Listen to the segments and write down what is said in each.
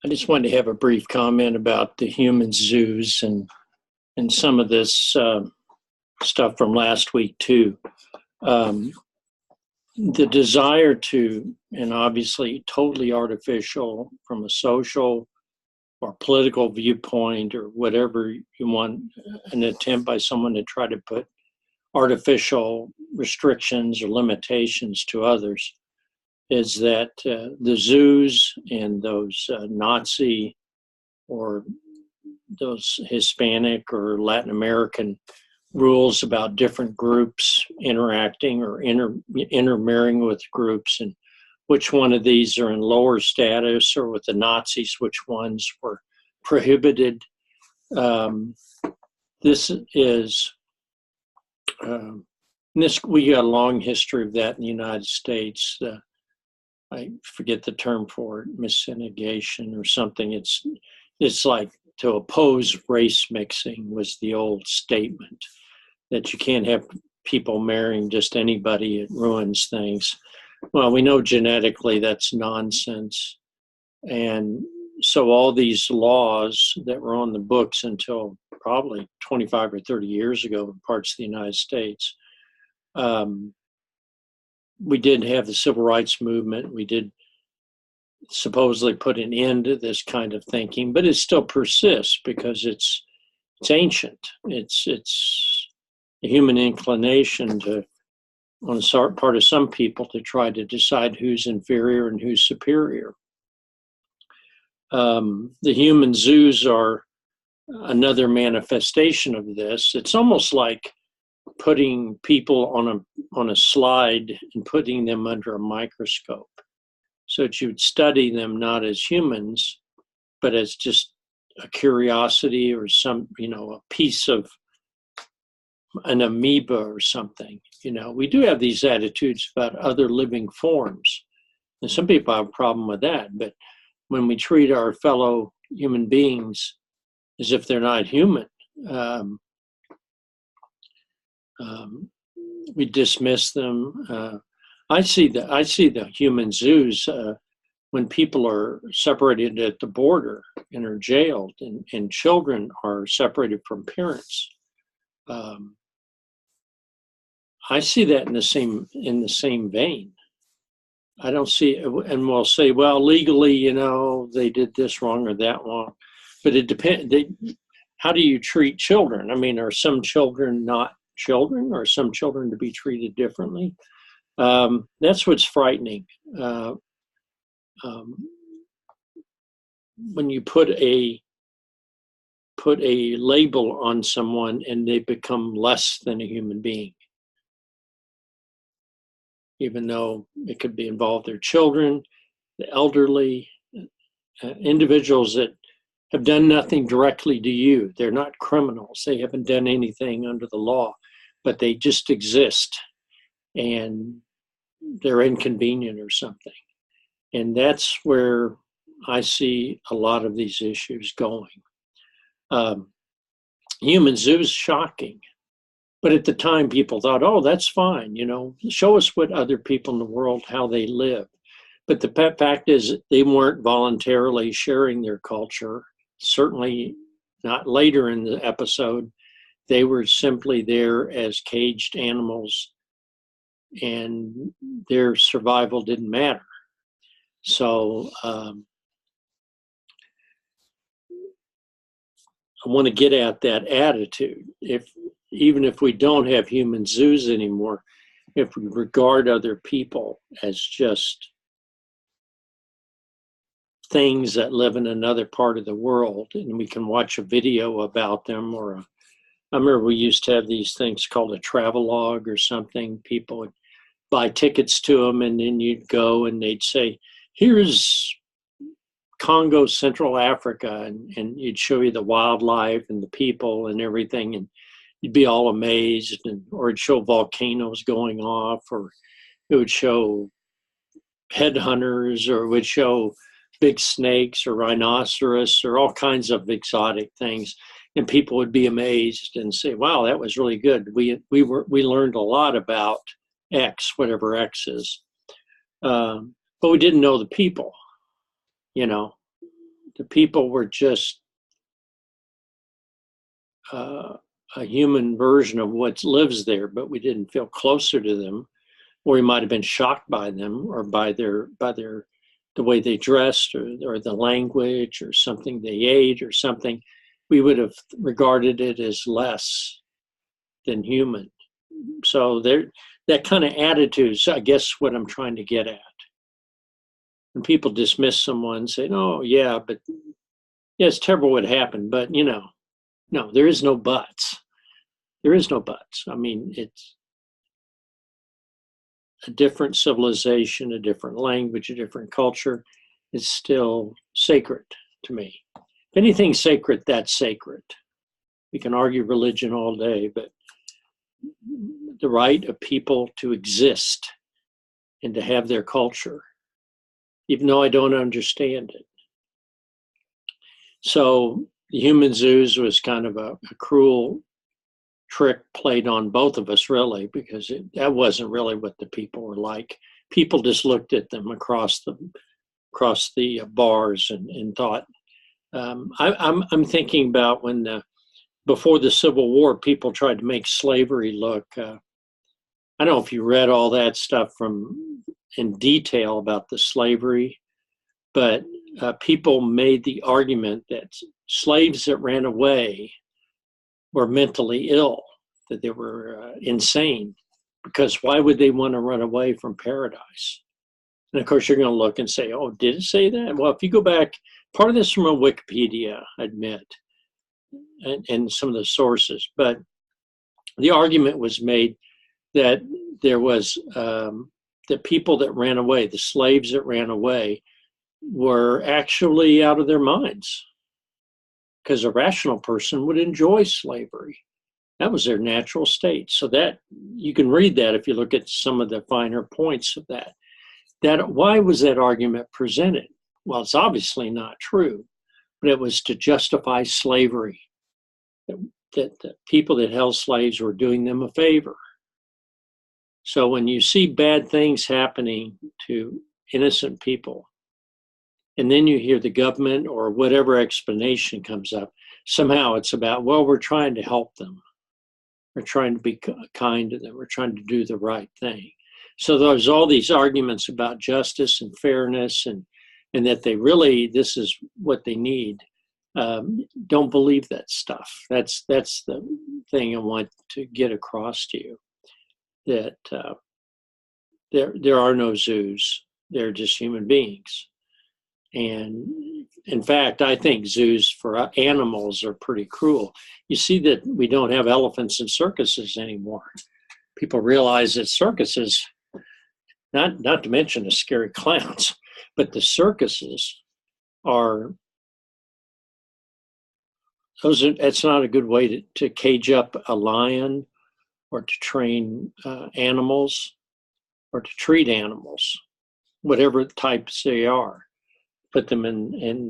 I just wanted to have a brief comment about the human zoos and some of this stuff from last week too. Um, the desire to, and obviously totally artificial from a social or political viewpoint or whatever you want, an attempt by someone to try to put artificial restrictions or limitations to others, is that the zoos and those Nazi or those Hispanic or Latin American rules about different groups interacting or intermarrying with groups, and which one of these are in lower status, or with the Nazis, which ones were prohibited. This is we got a long history of that in the United States. I forget the term for it, miscegenation or something. It's like to oppose race mixing was the old statement, that you can't have people marrying just anybody. It ruins things. Well, we know genetically that's nonsense. And so all these laws that were on the books until probably 25 or 30 years ago in parts of the United States, we did have the civil rights movement. We did supposedly put an end to this kind of thinking, but it still persists because it's ancient. It's a human inclination to, on the part of some people, to try to decide who's inferior and who's superior. The human zoos are another manifestation of this. It's almost like putting people on a slide and putting them under a microscope, so that you'd study them not as humans, but as just a curiosity or some, a piece of an amoeba or something. We do have these attitudes about other living forms, and some people have a problem with that. But when we treat our fellow human beings as if they're not human, we dismiss them. I see the human zoos when people are separated at the border and are jailed, and children are separated from parents. I see that in the same vein. I don't see, and we'll say, well, legally, they did this wrong or that wrong, but it depends. How do you treat children? I mean, are some children not children? Are some children to be treated differently? That's what's frightening. When you put a label on someone and they become less than a human being, even though it could be involved their children, the elderly, individuals that have done nothing directly to you. They're not criminals. They haven't done anything under the law, but they just exist, and they're inconvenient or something. And that's where I see a lot of these issues going. Human zoos, shocking. But at the time, people thought, oh, that's fine. Show us what other people in the world, how they live. But the fact is, they weren't voluntarily sharing their culture. Certainly not later in the episode. They were simply there as caged animals, and their survival didn't matter. So I want to get at that attitude. Even if we don't have human zoos anymore, if we regard other people as just things that live in another part of the world, and we can watch a video about them, I remember we used to have these things called a travelogue or something. People would buy tickets to them, and then you'd go and they'd say, here's Congo, Central Africa, and you'd show you the wildlife and the people and everything, and you'd be all amazed, or it'd show volcanoes going off, or it would show headhunters, or it would show big snakes or rhinoceros or all kinds of exotic things. And people would be amazed and say, wow, that was really good. We learned a lot about X, whatever X is. But we didn't know the people, the people were just a human version of what lives there, but we didn't feel closer to them, or we might have been shocked by them, or by the way they dressed, or the language, or something they ate, or something. We would have regarded it as less than human. So that kind of attitude is, I guess, what I'm trying to get at. When people dismiss someone, saying, "Oh, yeah, but yeah, it's terrible what happened," but no, there is no buts. There is no buts. I mean, it's a different civilization, a different language, a different culture. It's still sacred to me. If anything's sacred, that's sacred. We can argue religion all day, but the right of people to exist and to have their culture, even though I don't understand it. So the human zoos was kind of a cruel trick played on both of us, really, because that wasn't really what the people were like. People just looked at them across the bars and thought. I'm thinking about when before the Civil War, people tried to make slavery look. I don't know if you read all that stuff in detail about the slavery, but people made the argument that slaves that ran away were mentally ill, that they were insane, because why would they want to run away from paradise? And of course, you're going to look and say, "Oh, did it say that?" Well, if you go back, part of this from a Wikipedia, I admit, and some of the sources, but the argument was made that there was the people that ran away, the slaves that ran away, were actually out of their minds, because a rational person would enjoy slavery. That was their natural state. So that you can read that if you look at some of the finer points of that. Why was that argument presented? Well, it's obviously not true, but it was to justify slavery. That the people that held slaves were doing them a favor. So when you see bad things happening to innocent people, and then you hear the government or whatever explanation comes up, somehow it's about, well, we're trying to help them. We're trying to be kind to them. We're trying to do the right thing. So there's all these arguments about justice and fairness, and that this is what they need. Don't believe that stuff. That's the thing I want to get across to you, that there are no zoos. They're just human beings. And in fact, I think zoos for animals are pretty cruel. You see that we don't have elephants in circuses anymore. People realize that circuses, not to mention the scary clowns, but the circuses that's not a good way to cage up a lion, or to train animals, or to treat animals, whatever types they are. Put them in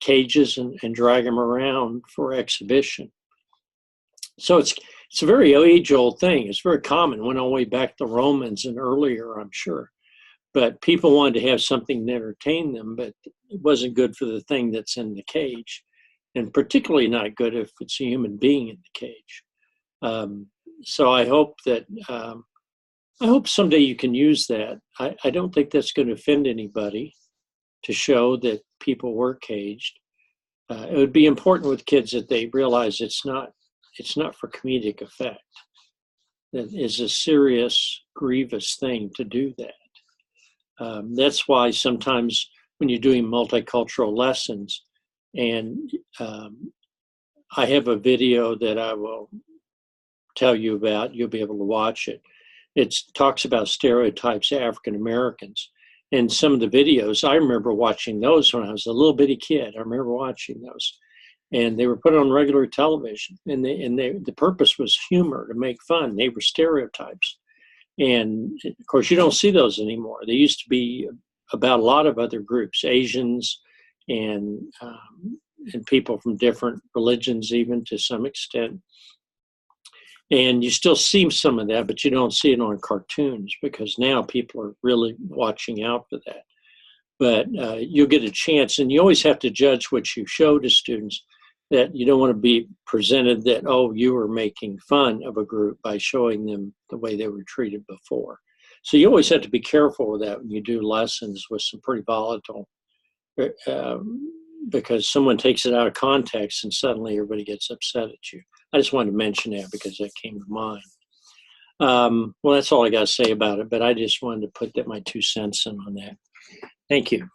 cages and drag them around for exhibition. So it's a very age-old thing. It's very common. Went all the way back to the Romans and earlier, I'm sure. But people wanted to have something to entertain them, but it wasn't good for the thing that's in the cage, and particularly not good if it's a human being in the cage. So I hope someday you can use that. I don't think that's going to offend anybody, to show that people were caged. It would be important with kids that they realize it's not for comedic effect. That is a serious, grievous thing to do that. That's why sometimes when you're doing multicultural lessons, and I have a video that I will tell you about, you'll be able to watch it. It talks about stereotypes of African Americans. And some of the videos, I remember watching those when I was a little bitty kid. I remember watching those. And they were put on regular television. And the purpose was humor, to make fun. They were stereotypes. And of course, you don't see those anymore. They used to be about a lot of other groups, Asians and people from different religions, even to some extent. And you still see some of that, but you don't see it on cartoons, because now people are really watching out for that. but you'll get a chance. And you always have to judge what you show to students, that you don't want to be presented that, oh, you were making fun of a group by showing them the way they were treated before. So you always have to be careful with that when you do lessons with some pretty volatile, because someone takes it out of context and suddenly everybody gets upset at you. I just wanted to mention that because that came to mind. Well, that's all I got to say about it, but I just wanted to put my 2 cents in on that. Thank you.